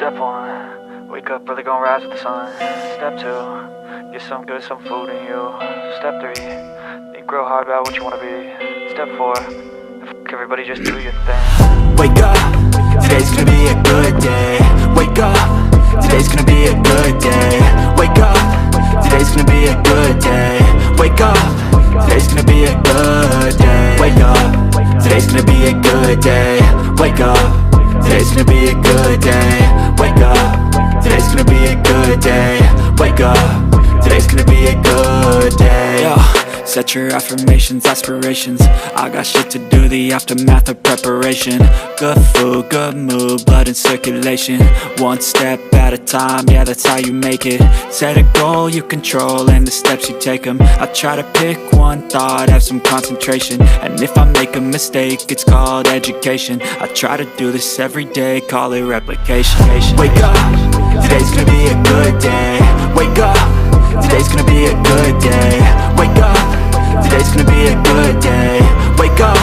Step 1, wake up early, gonna rise with the sun. Step 2, get some good, some food in you. Step 3, think real hard about what you wanna be. Step 4, everybody just do your thing. Wake up, today's gonna be a good day. Wake up, today's gonna be a good day. Wake up, today's gonna be a good day. Wake up, today's gonna be a good day. Wake up, today's gonna be a good day. Wake up, today's gonna be a good day. Wake up, today's gonna be a good day. Wake up, today's gonna be a good day. Yo, set your affirmations, aspirations. I got shit to do, the aftermath of preparation. Good food, good mood, blood in circulation. One step at a time, yeah, that's how you make it. Set a goal you control and the steps you take them. I try to pick one thought, have some concentration. And if I make a mistake, it's called education. I try to do this every day, call it replication. Wake up, today's gonna be a good day. Wake up, today's gonna be a good day. Wake up, today's gonna be a good day. Wake up,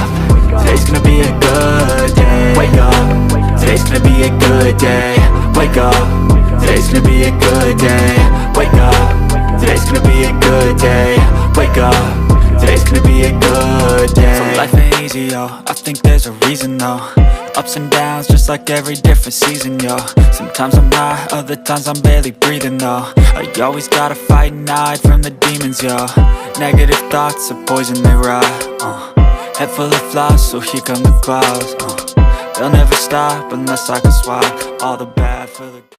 today's gonna be a good day. Wake up, today's gonna be a good day. Wake up, today's gonna be a good day. Wake up, today's gonna be a good day. Wake up, today's gonna be a good day. So life ain't easy, yo, I think there's a reason though. Ups and downs, just like every different season, yo. Sometimes I'm high, other times I'm barely breathing, though. I always gotta fight and hide from the demons, yo. Negative thoughts are poison, they rot. Head full of flies, so here come the clouds. They'll never stop unless I can swap all the bad for the